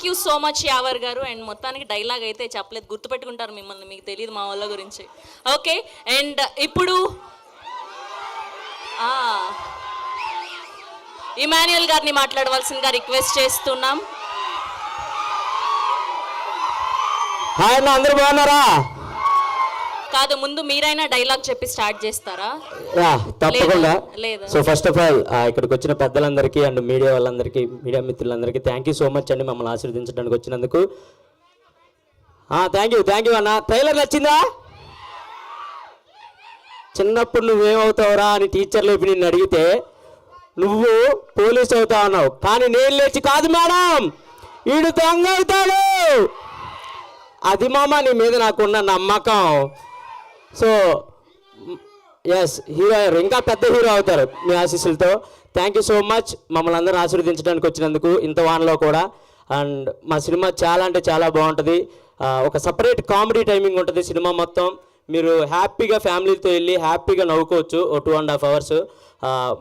You so much Yawar గారు. And మొత్తానికి dialogue అయితే చెప్పలేదు, గుర్తుపెట్టుకుంటారు మిమ్మల్ని, మీకు తెలియదు మా వాళ్ళ గురించి. ఓకే, అండ్ ఇప్పుడు ఇమాన్యుయల్ గారిని మాట్లాడవలసిందిగా రిక్వెస్ట్ చేస్తున్నాం. హాయ్ అన్న, అందరూ బాగున్నారా? కాదు, ముందు మీరైనా డైలాగ్ చెప్పి స్టార్ట్ చేస్తారా? తప్పకుండా. లేదా? సో ఫస్ట్ ఆఫ్ ఆల్ ఇక్కడికి వచ్చిన పెద్దలందరికీ అండ్ మీడియా వాళ్ళందరికీ, మీడియా మిత్రులందరికీ థ్యాంక్ యూ సో మచ్ అండి మమ్మల్ని ఆశీర్వదించడానికి వచ్చినందుకు. థ్యాంక్ యూ అన్న. ట్రైలర్ నచ్చిందా? చిన్నప్పుడు నువ్వేమవుతావురా అని టీచర్లు ఇప్పుడు నిన్ను అడిగితే నువ్వు పోలీస్ అవుతావు అన్నావు, కానీ నేను లేచి కాదు మేడం వీడు దొంగ అవుతాడు. అది మామ నీ మీద నాకున్న నమ్మకం. సో ఎస్, హీరో ఇంకా పెద్ద హీరో అవుతారు మీ ఆశీస్సులతో. థ్యాంక్ యూ సో మచ్ మమ్మల్ని అందరూ ఆశీర్వదించడానికి వచ్చినందుకు ఇంత వానలో కూడా. అండ్ మా సినిమా చాలా అంటే చాలా బాగుంటుంది. ఒక సపరేట్ కామెడీ టైమింగ్ ఉంటుంది సినిమా మొత్తం. మీరు హ్యాపీగా ఫ్యామిలీతో వెళ్ళి హ్యాపీగా నవ్వుకోవచ్చు ఓ 2.5 hours.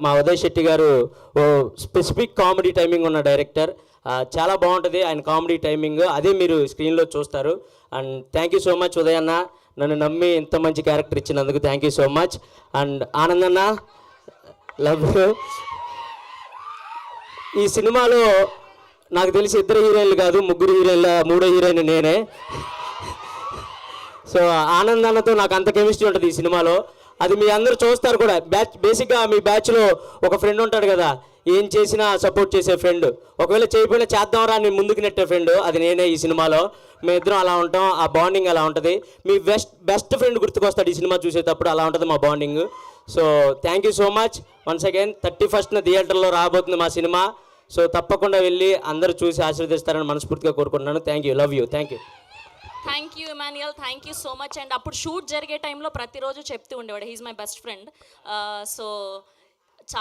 మా ఉదయ్ శెట్టి గారు ఓ స్పెసిఫిక్ కామెడీ టైమింగ్ ఉన్న డైరెక్టర్. చాలా బాగుంటుంది ఆయన కామెడీ టైమింగ్, అదే మీరు స్క్రీన్లో చూస్తారు. And thank you so much Uday అన్న, నన్ను నమ్మి ఇంత మంచి క్యారెక్టర్ ఇచ్చినందుకు thank you so much. And Anand అన్న, లవ్ యూ. ఈ సినిమాలో నాకు తెలిసి 2 హీరోయిన్లు కాదు 3 హీరోయిన్ల 3వ హీరోయిన్ నేనే. సో ఆనంద్ అన్నతో నాకు అంత కెమిస్ట్రీ ఉంటుంది ఈ సినిమాలో, అది మీ అందరూ చూస్తారు కూడా. బేసిక్గా మీ బ్యాచ్లో ఒక ఫ్రెండ్ ఉంటాడు కదా, ఏం చేసినా సపోర్ట్ చేసే ఫ్రెండ్, ఒకవేళ చేయకపోయినా చేద్దాంరా అని ముందుకు నెట్టే ఫ్రెండ్, అది నేనే ఈ సినిమాలో. మేమిద్దరం అలా ఉంటాం, ఆ బాండింగ్ అలా ఉంటుంది. మీ బెస్ట్ ఫ్రెండ్ గుర్తుకొస్తాడు ఈ సినిమా చూసేటప్పుడు, అలా ఉంటుంది మా bonding. So thank you so much once again. 31st థియేటర్లో రాబోతుంది మా సినిమా. సో తప్పకుండా వెళ్ళి అందరూ చూసి ఆశీర్వదిస్తారని మనస్ఫూర్తిగా కోరుకుంటున్నాను. Thank you, love you, thank you. Thank you Emmanuel, thank you so much. And అప్పుడు షూట్ జరిగే టైంలో ప్రతిరోజు చెప్తూ ఉండేవాడు, he is my best friend. So